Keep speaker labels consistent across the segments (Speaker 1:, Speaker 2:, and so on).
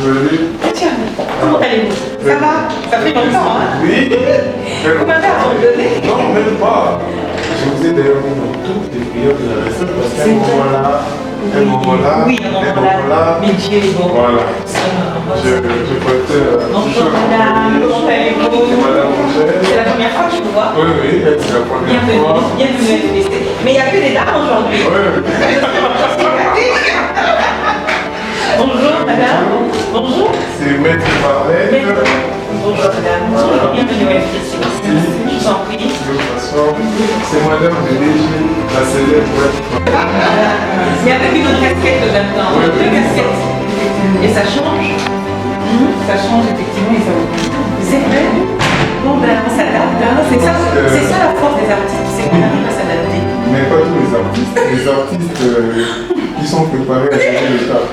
Speaker 1: vous allez?
Speaker 2: Tiens, comment allez-vous? Ça va? Ça fait longtemps, hein?
Speaker 1: Oui.
Speaker 2: Vous m'avez abandonné?
Speaker 1: Non, même pas. Je vous ai d'ailleurs mis dans toutes les prières de la raison parce qu'à un moment-là,
Speaker 2: oui, un moment-là, mais Dieu est bon.
Speaker 1: Voilà. Je portais.
Speaker 2: Bonjour madame, comment allez-vous?
Speaker 1: C'est madame Angèle.
Speaker 2: C'est la première fois que je vous vois.
Speaker 1: Oui, oui, c'est la première fois.
Speaker 2: Bienvenue, bienvenue. Mais il n'y a que des dames aujourd'hui.
Speaker 1: Oui, oui.
Speaker 2: Bonjour madame. Bonjour.
Speaker 1: C'est Maître Barret.
Speaker 2: Bonjour madame. Bienvenue à FTC. Je vous en prie.
Speaker 1: De toute façon, c'est madame de Léger, la célèbre.
Speaker 2: Mais avec une autre casquette maintenant.
Speaker 1: Oui, oui.
Speaker 2: Deux casquettes. Et ça change. Ça change effectivement et ça vous. C'est vrai. Bon ben on s'adapte. Hein. C'est ça la force des artistes, c'est qu'on arrive à s'adapter.
Speaker 1: Mais pas tous les artistes. Les artistes qui sont préparés à changer le tas.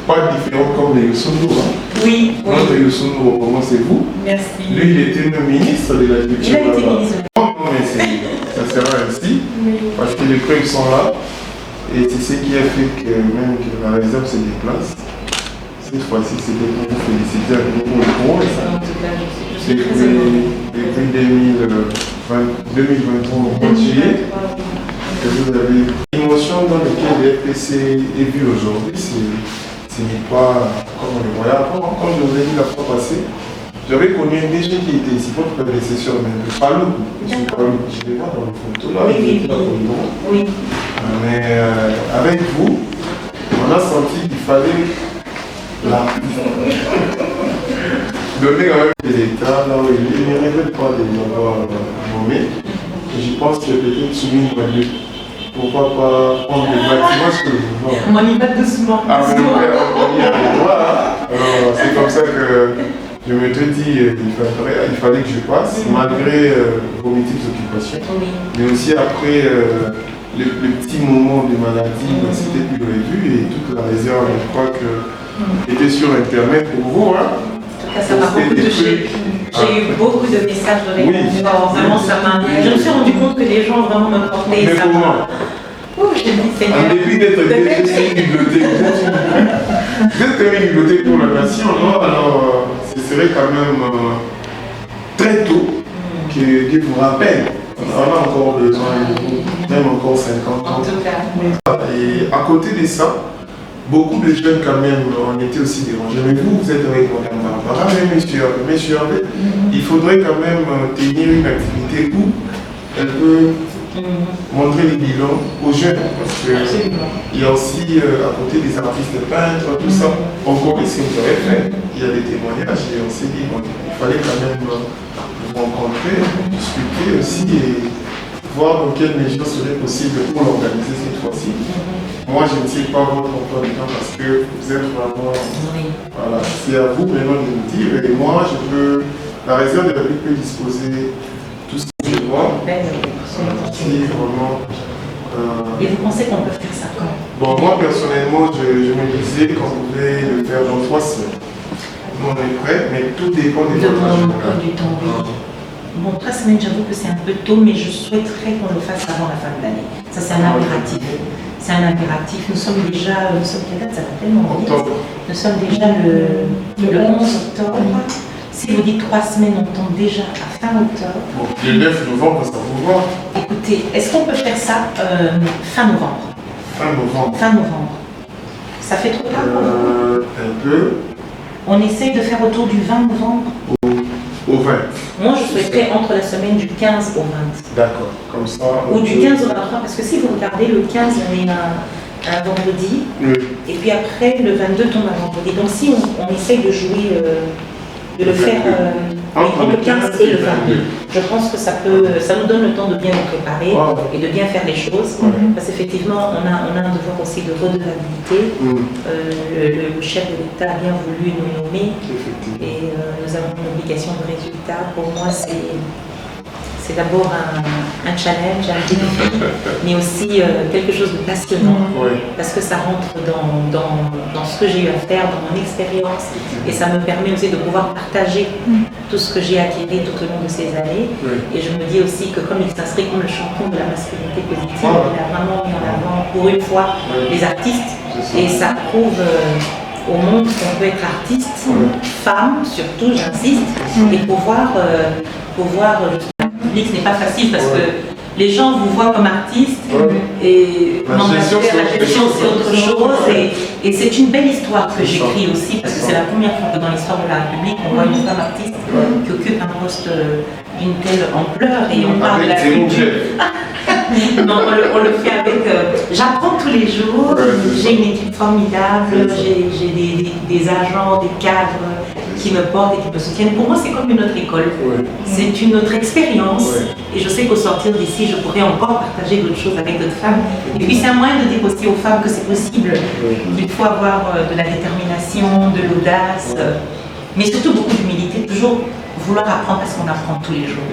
Speaker 1: Pas différents comme les Youssou. Hein.
Speaker 2: Oui, oui.
Speaker 1: Notre Youssou, au moment c'est vous.
Speaker 2: Merci.
Speaker 1: Lui, il était le ministre de la Culture.
Speaker 2: Il a été ministre.
Speaker 1: Non, mais ça sera ainsi.
Speaker 2: Oui.
Speaker 1: Parce que les preuves sont là. Et c'est ce qui a fait que même que la réserve se déplace. Cette fois-ci, c'était pour vous féliciter à nouveau pour le cours.
Speaker 2: En tout cas, je suis très heureuse.
Speaker 1: Depuis 2023 au mois de juillet, que vous avez l'émotion dans laquelle le FPC est vu aujourd'hui, ce n'est pas comme on le voyait avant. Comme je vous ai dit la fois passée, j'avais connu un DG qui était ici, votre prédécesseur, même Palou. Je les vois dans les photos là,
Speaker 2: Oui.
Speaker 1: Mais avec vous, on a senti qu'il fallait donner quand même l'État là où il ne mérite pas de l'avoir nommé. Je pense que peut-être soumis à Dieu. Pourquoi pas prendre le bâtiment ce que vous voulez.
Speaker 2: On y va doucement.
Speaker 1: Ah, mais voilà. C'est comme ça que je me suis dit il fallait que je passe, malgré vos multiples occupations.
Speaker 2: Oui.
Speaker 1: Mais aussi après le petit moment de maladie, c'était plus revu et toute la réserve, je crois que était sur Internet pour vous. Hein.
Speaker 2: En tout cas, ça m'a beaucoup touché. J'ai eu beaucoup de messages de réconfort. Vraiment, ça m'a. Je me suis rendu compte que les gens vraiment me portaient.
Speaker 1: Mais comment?
Speaker 2: Oh, je me dis, Seigneur.
Speaker 1: En dépit d'être une bibliothèque, vous êtes quand même une bibliothèque pour la nation, non? Alors, ce serait quand même très tôt que vous rappelle. On a encore besoin, même encore 50 ans.
Speaker 2: En tout cas.
Speaker 1: Et à côté de ça, beaucoup de jeunes quand même ont été aussi dérangés. Mais vous êtes avec Mme Barbara, mais monsieur Hervé, il faudrait quand même tenir une activité où elle peut montrer les bilans aux jeunes. Parce qu'il y a aussi à côté des artistes peintres, tout ça. On connaît ce que vous avez fait. Il y a des témoignages et on s'est dit il fallait quand même vous rencontrer, discuter aussi et voir dans quelles mesures serait possible pour l'organiser cette fois-ci. Moi, je ne sais pas votre emploi du temps parce que vous êtes vraiment. Voilà, c'est à vous maintenant de me dire. Et moi, la réserve de la République peut disposer tout ce que je vois. Vraiment.
Speaker 2: Et vous pensez qu'on peut faire ça quand?
Speaker 1: Bon, moi, personnellement, je me disais qu'on pouvait le faire dans 3 semaines. Nous, on est prêts, mais tout dépend de votre agenda.
Speaker 2: Du temps, oui. Bon, 3 semaines, j'avoue que c'est un peu tôt, mais je souhaiterais qu'on le fasse avant la fin de l'année. Ça, c'est un impératif. C'est un impératif. Nous sommes quelle date? Ça va tellement vite. Nous sommes déjà le 11 octobre. Si vous dites 3 semaines, on tombe déjà à fin octobre.
Speaker 1: Bon, le 9 novembre, ça vous va?
Speaker 2: Écoutez, est-ce qu'on peut faire ça fin novembre?
Speaker 1: Fin novembre.
Speaker 2: Fin novembre. Ça fait trop tard pour vous?
Speaker 1: Un peu.
Speaker 2: On essaye de faire autour du 20 novembre.
Speaker 1: Au 20.
Speaker 2: Moi, je souhaiterais entre la semaine du 15 au 20.
Speaker 1: D'accord, comme ça.
Speaker 2: Ou du 15 au 23, parce que si vous regardez, le 15, on est un vendredi, et puis après, le 22 tombe un vendredi. Donc si on essaye de jouer, de le faire entre le 15 et le 22, je pense que ça nous donne le temps de bien nous préparer et de bien faire les choses. Parce qu'effectivement, on a un devoir aussi de redevabilité. Le chef de l'État a bien voulu nous nommer et nous avons une obligation de résultat. Pour moi, c'est d'abord un challenge, un défi, mais aussi quelque chose de passionnant, parce que ça rentre dans ce que j'ai eu à faire, dans mon expérience, et ça me permet aussi de pouvoir partager tout ce que j'ai acquis tout au long de ces années. Et je me dis aussi que comme il s'inscrit comme le champion de la masculinité positive, il a vraiment mis en avant pour une fois les artistes, et ça prouve au monde qu'on peut être artiste, femme surtout, j'insiste, et pouvoir le public, ce n'est pas facile parce que les gens vous voient comme artiste et la gestion c'est autre chose et c'est une belle histoire que j'écris aussi parce que c'est la première fois que dans l'histoire de la République on voit une femme artiste qui occupe un poste d'une telle ampleur et on parle de la culture. Non, on le fait avec... j'apprends tous les jours, j'ai une équipe formidable, j'ai des agents, des cadres qui me portent et qui me soutiennent. Pour moi, c'est comme une autre école. C'est une autre expérience. Et je sais qu'au sortir d'ici, je pourrais encore partager d'autres choses avec d'autres femmes. Et puis, c'est un moyen de dire aussi aux femmes que c'est possible. Il faut avoir de la détermination, de l'audace, mais surtout beaucoup d'humilité, toujours vouloir apprendre parce qu'on apprend tous les jours.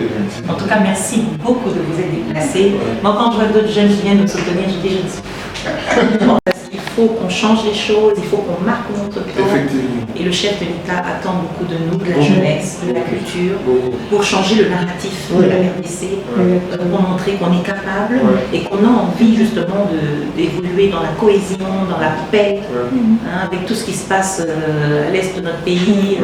Speaker 2: En tout cas, merci beaucoup de vous être déplacés. Moi, quand je vois d'autres jeunes qui viennent nous soutenir, je dis, je ne suis pas. Parce qu'il faut qu'on change les choses, il faut qu'on marque notre temps. Et le chef de l'État attend beaucoup de nous, de la jeunesse, de la culture, pour changer le narratif de la RDC, pour montrer qu'on est capable et qu'on a envie justement d'évoluer dans la cohésion, dans la paix, avec tout ce qui se passe à l'est de notre pays.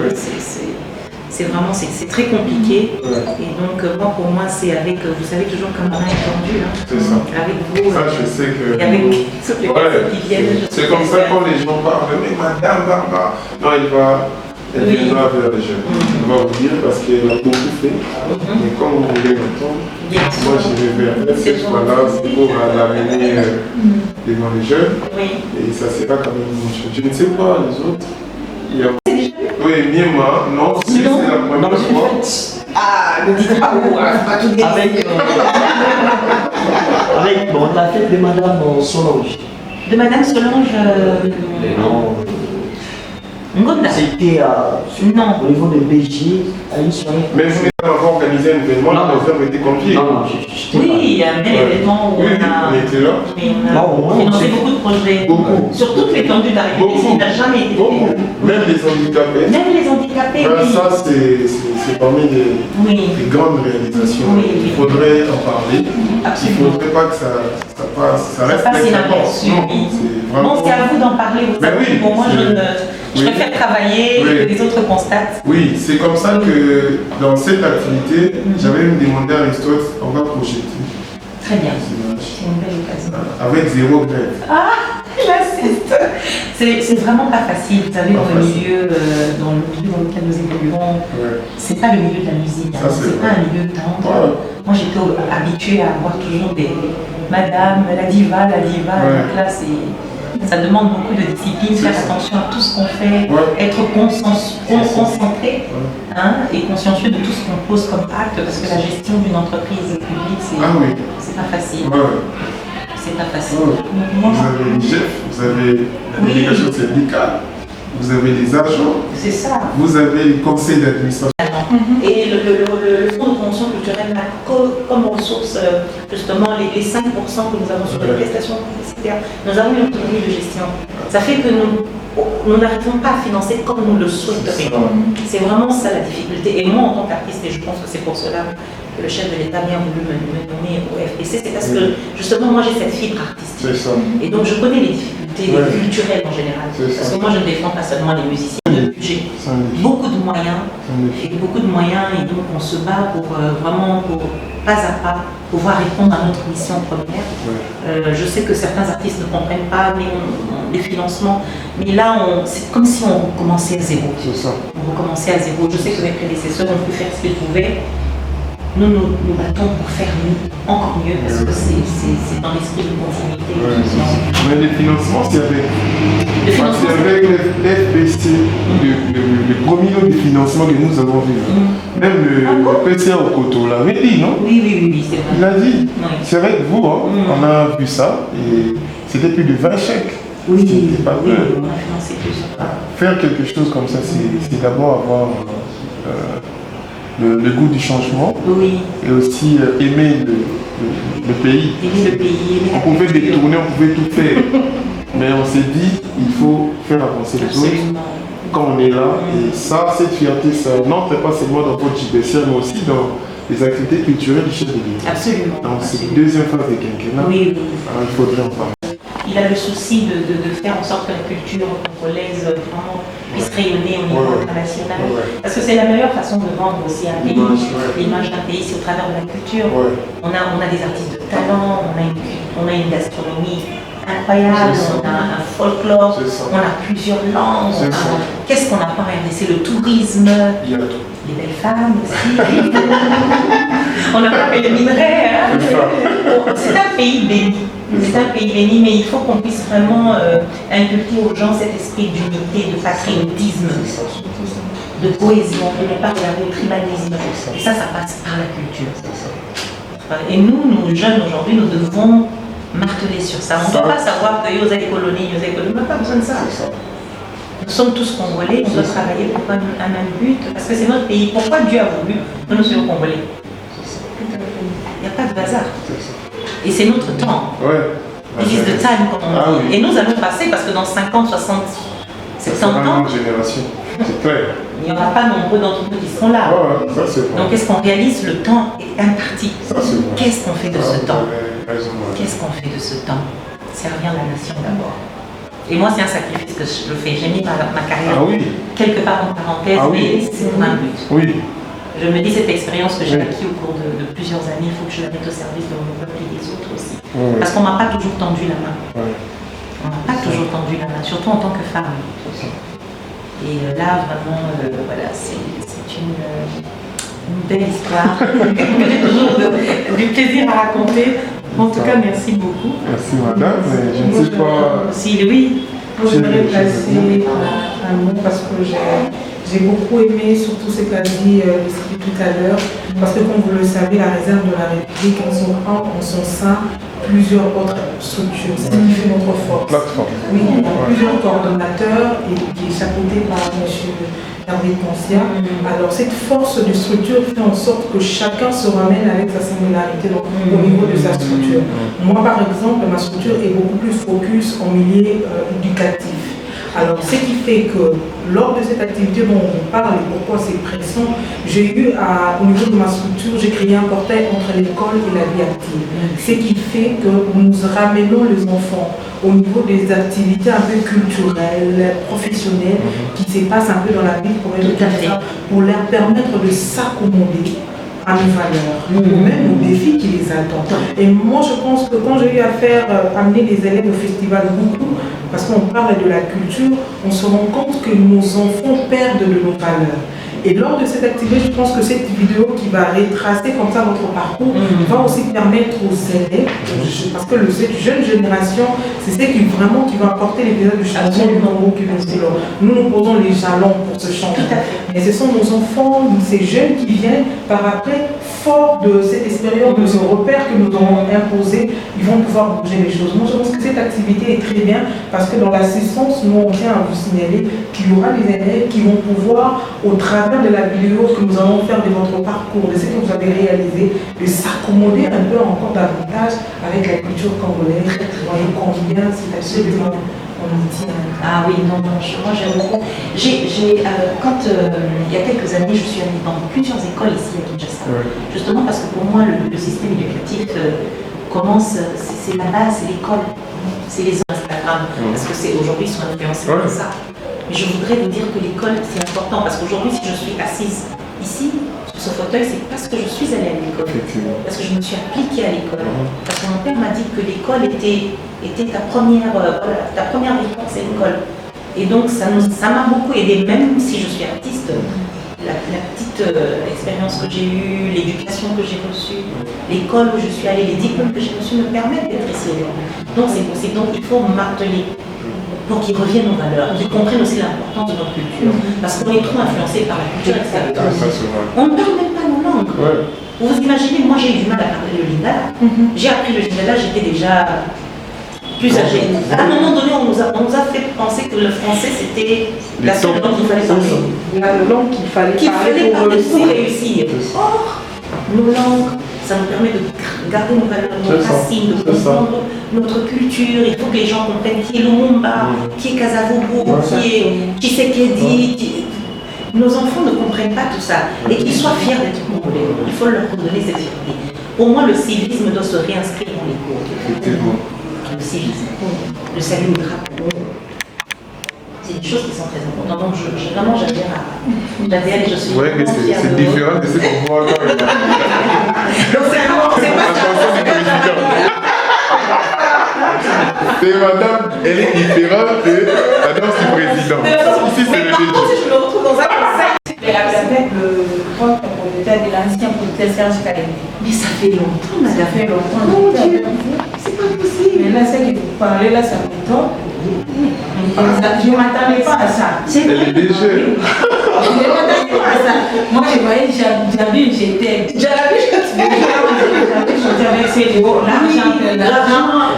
Speaker 2: C'est vraiment, c'est très compliqué. Et donc, moi, pour moi, c'est avec, vous savez, toujours comme on a entendu,
Speaker 1: c'est ça.
Speaker 2: Avec vous.
Speaker 1: Ça, je sais que.
Speaker 2: Et avec toutes les personnes qui viennent.
Speaker 1: C'est comme ça quand les gens parlent, mais Madame Barbara. Non, elle viendra vers les jeunes. Elle va vous dire parce qu'elle a beaucoup fait. Mais comme vous voulez m'entendre, moi, je vais vers elle. Cette fois-là, c'est pour l'amener devant les jeunes. Et ça sera quand même une chose. Je ne sais pas, les autres. Oui, Miema, non, c'est la première fois.
Speaker 2: Ah, ne dites pas où, pas tout dire.
Speaker 3: Avec la fête de Madame Solange.
Speaker 2: De Madame Solange.
Speaker 3: Non.
Speaker 2: Ngonda.
Speaker 3: C'était au niveau de BG, à une soirée.
Speaker 1: Mais vous n'avez pas organisé un événement, les hommes étaient conviés.
Speaker 3: Non,
Speaker 2: oui, il y a un bel événement où on
Speaker 1: était là.
Speaker 2: On a financé beaucoup de projets. Sur toute l'étendue de la République, ça n'a jamais été fait.
Speaker 1: Même les handicapés.
Speaker 2: Même les handicapés,
Speaker 1: Ça, c'est parmi les grandes réalisations. Il faudrait en parler.
Speaker 2: Absolument.
Speaker 1: Il ne faudrait pas que ça reste
Speaker 2: inaperçu. Bon, c'est à vous d'en parler. Pour moi, je préfère travailler et que les autres constatent.
Speaker 1: Oui, c'est comme ça que dans cette activité, j'avais même demandé à Aristote, on va projeter.
Speaker 2: Très bien. C'est une belle occasion.
Speaker 1: Avec 0 grève.
Speaker 2: Ah, j'insiste. C'est vraiment pas facile. Vous savez, dans le milieu dans lequel nous évoluons, c'est pas le milieu de la musique. C'est pas un milieu tendre. Moi, j'étais habituée à avoir toujours des madame, la diva. Donc là, ça demande beaucoup de discipline, faire attention à tout ce qu'on fait, être concentré et consciencieux de tout ce qu'on pose comme acte, parce que la gestion d'une entreprise publique, c'est pas facile. C'est pas facile.
Speaker 1: Vous avez les chefs, vous avez la délégation syndicale, vous avez les agents,
Speaker 2: c'est ça.
Speaker 1: Vous avez le conseil d'administration.
Speaker 2: Et le fonds de promotion culturelle a comme ressource justement les 5% que nous avons sur les prestations publicitaires. Nous avons une autonomie de gestion. Ça fait que nous n'arrivons pas à financer comme nous le souhaiterions. C'est vraiment ça la difficulté. Et moi, en tant qu'artiste, et je pense que c'est pour cela que le chef de l'État a bien voulu me nommer au FPC, c'est parce que justement, moi, j'ai cette fibre artistique. Et donc, je connais les difficultés culturelles en général. Parce que moi, je ne défends pas seulement les musiciens de budget. Beaucoup de moyens. Et donc, on se bat pour vraiment, pas à pas, pouvoir répondre à notre mission première. Je sais que certains artistes ne comprennent pas les financements, mais là, c'est comme si on recommençait à zéro. On recommençait à zéro. Je sais que mes prédécesseurs ont pu faire ce qu'ils pouvaient. Nous nous battons pour faire mieux, encore mieux, parce que c'est dans l'esprit de continuité.
Speaker 1: Mais les financements, c'est avec le FPC, le premier lot de financement que nous avons vu. Même le PCA au Coteau l'avait dit, non?
Speaker 2: Oui, c'est vrai.
Speaker 1: Il l'a dit. C'est avec vous, on a vu ça, et c'était plus de 20 chèques. C'était pas vrai.
Speaker 2: On a financé plus.
Speaker 1: Faire quelque chose comme ça, c'est d'abord avoir le goût du changement et aussi aimer le pays. On pouvait détourner, on pouvait tout faire, mais on s'est dit il faut faire avancer les autres quand on est là. Et ça, cette fierté, ça n'entre pas seulement dans votre JPC, mais aussi dans les activités culturelles du chef de l'État.
Speaker 2: Absolument.
Speaker 1: Donc c'est la deuxième phase des quinquennats. Il faudrait en parler.
Speaker 2: il a le souci de faire en sorte que la culture congolaise vraiment puisse rayonner au niveau international. Parce que c'est la meilleure façon de vendre aussi un pays, l'image d'un pays, c'est au travers de la culture. On a des artistes de talent, on a une gastronomie incroyable, on a un folklore, on a plusieurs langues. Qu'est-ce qu'on n'a pas regardé? C'est le tourisme,
Speaker 1: il y a tout.
Speaker 2: Les belles femmes aussi. On n'a pas fait le minerai. Hein? C'est un pays béni. C'est un pays béni, mais il faut qu'on puisse vraiment inculquer aux gens cet esprit d'unité, de patriotisme, de cohésion, de ne pas regarder le tribalisme. Et ça passe par la culture. Et nous jeunes aujourd'hui, nous devons marteler sur ça. On ne doit pas savoir que Yosa est colonie, on n'a pas besoin de ça. Nous sommes tous Congolais, on doit travailler pour un même but, parce que c'est notre pays. Pourquoi Dieu a voulu que nous soyons Congolais? Il n'y a pas de hasard. Et c'est notre temps. It is the time, comme on dit. Et nous allons passer, parce que dans 50, 60, 70 ans,
Speaker 1: c'est clair.
Speaker 2: Il n'y aura pas nombreux d'entre nous qui seront là. Donc est-ce qu'on réalise? Le temps est imparti. Qu'est-ce qu'on fait de ce temps? Qu'est-ce qu'on fait de ce temps? Servir la nation d'abord. Et moi, c'est un sacrifice que je fais. J'ai mis ma carrière quelque part en parenthèse, mais c'est pour un but. Je me dis, cette expérience que j'ai acquise au cours de plusieurs années, il faut que je la mette au service de mon peuple et des autres aussi. Parce qu'on ne m'a pas toujours tendu la main. On n'a pas toujours tendu la main, surtout en tant que femme. Et là, vraiment, voilà, c'est une belle histoire. J'ai toujours du plaisir à raconter. En tout cas, merci beaucoup.
Speaker 1: Merci madame. Je ne sais pas
Speaker 2: si oui.
Speaker 4: Moi, j'aimerais placer un mot parce que j'ai beaucoup aimé surtout ce qu'a dit l'esprit tout à l'heure. Parce que comme vous le savez, la réserve de la République, en son sein, plusieurs autres structures. C'est ce qui fait notre force.
Speaker 1: Plateforme.
Speaker 4: Oui, il y a plusieurs coordonnateurs et qui est chapeauté par M. Hervé Poncia. Alors cette force de structure fait en sorte que chacun se ramène avec sa singularité au niveau de sa structure. Moi par exemple, ma structure est beaucoup plus focus en milieu éducatif. Alors ce qui fait que lors de cette activité dont on parle et pourquoi c'est pressant, j'ai eu au niveau de ma structure, j'ai créé un portail entre l'école et la vie active. Ce qui fait que nous ramenons les enfants au niveau des activités un peu culturelles, professionnelles, qui se passent un peu dans la vie pour leur permettre de s'accommoder à nos valeurs, ou même aux défis qui les attendent. Et moi je pense que quand j'ai eu à amener des élèves au festival beaucoup, parce qu'on parle de la culture, on se rend compte que nos enfants perdent de nos valeurs. Et lors de cette activité, je pense que cette vidéo qui va retracer comme ça votre parcours va aussi permettre aux élèves, parce que cette jeune génération, c'est ce qui vraiment qui va apporter les pédages du changement du Congo qui vont se leur. Nous posons les jalons pour ce changement. Mais ce sont nos enfants, ces jeunes qui viennent par après, fort de cette expérience, de ce repère que nous avons imposé, ils vont pouvoir bouger les choses. Moi, je pense que cette activité est très bien parce que dans l'assistance, nous, on tient à vous signaler qu'il y aura des élèves qui vont pouvoir, au travers de la vidéo que nous allons faire de votre parcours, de ce que vous avez réalisé, de s'accommoder un peu encore davantage avec la culture congolaise. Voyez combien c'est absolument on y tient.
Speaker 2: Ah oui, non, moi j'aime beaucoup. Quand il y a quelques années, je suis allée dans plusieurs écoles ici à Kinshasa. Justement parce que pour moi, le système éducatif commence, c'est la base, c'est l'école, c'est les Instagram. Parce que aujourd'hui, ils sont influencés par ça. Mais je voudrais vous dire que l'école, c'est important, parce qu'aujourd'hui, si je suis assise ici, sur ce fauteuil, c'est parce que je suis allée à l'école, parce que je me suis appliquée à l'école. Parce que mon père m'a dit que l'école était ta première réponse à l'école. Et donc, ça m'a beaucoup aidé, même si je suis artiste. La petite expérience que j'ai eue, l'éducation que j'ai reçue, l'école où je suis allée, les diplômes que j'ai reçus me permettent d'être ici. Donc, c'est possible. Donc, il faut marteler pour qu'ils reviennent aux valeurs, qu'ils comprennent aussi l'importance de notre culture. Parce qu'on est trop influencé par la culture extérieure. On ne parle même pas nos langues. Vous imaginez, moi j'ai eu du mal à parler le lingala. J'ai appris le lingala, j'étais déjà plus âgée. À un moment donné, on nous a fait penser que le français c'était la seule langue qu'il fallait parler.
Speaker 4: La langue qu'il fallait parler
Speaker 2: pour réussir. Or, nos langues, ça nous permet de garder nos valeurs, nos racines, de comprendre notre culture. Il faut que les gens comprennent qui est Lumumba, qui est Kasavubu, qui est Tshisekedi. Nos enfants ne comprennent pas tout ça et qu'ils soient fiers d'être congolais. Il faut leur donner cette fierté. Au moins, le civisme doit se réinscrire dans les cours. aussi le salut au drapeau. C'est des choses qui sont très importantes. Donc vraiment j'adhère et je suis
Speaker 1: ouais, mais c'est différent de ce qu'on voit quand même.
Speaker 2: Donc c'est pas ça.
Speaker 1: C'est madame, elle est différente de la danse du président. Ici c'est le
Speaker 2: Par contre, si je me retrouve dans un conseil,
Speaker 4: avec le grand propriétaire de l'ancien propriétaire Serge Kalemi.
Speaker 2: mais ça fait longtemps,
Speaker 4: Ça
Speaker 2: madame.
Speaker 4: fait longtemps.
Speaker 2: Mon Dieu, c'est pas possible.
Speaker 4: Mais là, ce que vous parlez, là, ça m'étonne. Je ne m'attendais pas à ça.
Speaker 2: C'est
Speaker 1: Elle est
Speaker 2: vrai.
Speaker 1: légère.
Speaker 4: Je ne m'attendais pas à ça. Moi, je voyais, j'avais, j'étais. J'avais chanté avec ces mots, l'argent.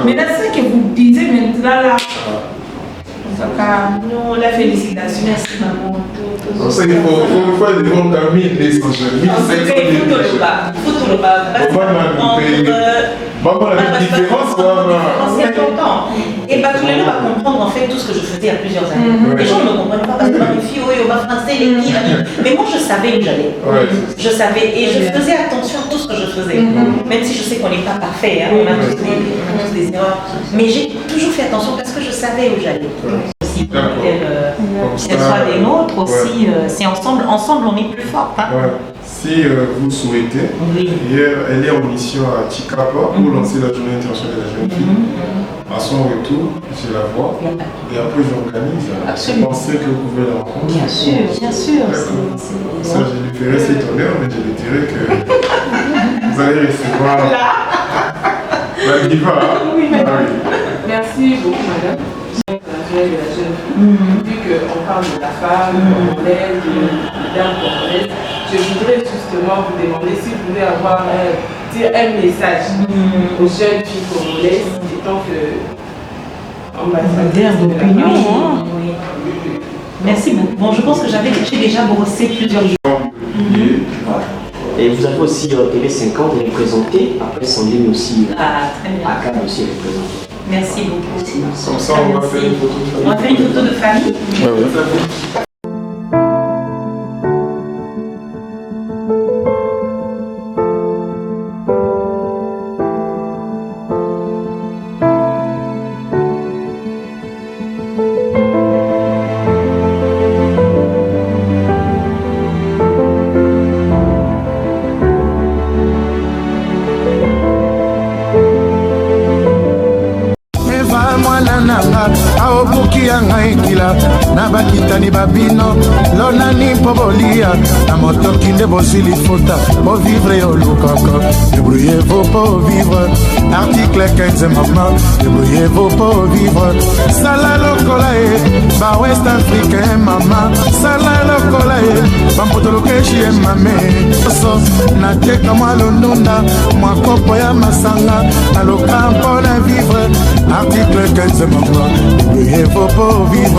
Speaker 4: Mais là, ce que vous disiez maintenant, là, non, la félicitation.
Speaker 2: Merci maman.
Speaker 1: Donc ça, il faut faire des bons camis, des essentiels.
Speaker 2: Il faut tout le bas. Il faut tout le bas. Parce
Speaker 1: Maman, la différence,
Speaker 2: c'est important. Et Batulelo va comprendre en fait tout ce que je faisais il y a plusieurs années. Les gens ne me comprenaient pas parce que dans les filles, oui, on va français, les filles. Mais moi, je savais où j'allais. Je savais et je faisais attention à tout ce que je faisais. Même si je sais qu'on n'est pas parfait, hein, on a tous des erreurs. Mais j'ai toujours fait attention parce que je savais où j'allais. Aussi, qu'elle soit des nôtres aussi, c'est ensemble on est plus fort. Hein.
Speaker 1: Ouais. Si vous souhaitez, hier, elle est en mission à Chikapa pour lancer la journée internationale de la jeune fille. À son retour, je la vois et après j'organise. Je pensais que vous pouvez la rencontrer.
Speaker 2: Bien sûr, bien sûr.
Speaker 1: Ça, je lui ferai cet honneur, mais je lui dirai que vous allez recevoir la diva.
Speaker 4: Oui,
Speaker 1: Ah oui.
Speaker 4: merci beaucoup, madame. De la jeune fille. Vu qu'on parle de la femme congolaise, de dame congolaise, je voudrais justement vous demander si vous voulez avoir dire un message aux jeunes filles congolaises, étant que ambassadeur
Speaker 2: d'opinion. Oui. Merci beaucoup. Bon, je pense que j'ai déjà brossé plusieurs jours.
Speaker 3: Et vous avez aussi Télé 50 elle est présentée, après son ligne aussi
Speaker 2: Ah, très bien.
Speaker 3: à Cannes aussi elle est présentée.
Speaker 2: Merci beaucoup.
Speaker 1: Comme ça, on va faire une photo de famille.
Speaker 2: On va faire une photo de famille.
Speaker 5: aobuki ya ngai kila na bakitani babino lonani mpo bolia na motoki nde bozwi lifuta bovivre yo lukaka débrouillez-vous pour vivre article 15 mama débrouillez-vous pour vivre sala lokola ye ba west africain mama sala lokola ye bampotolokeshi ye mame so nateka mwa londunda mwa kopo ya masanga naloka mpo na vivre article 15 mama débrouillez-vous pour vivre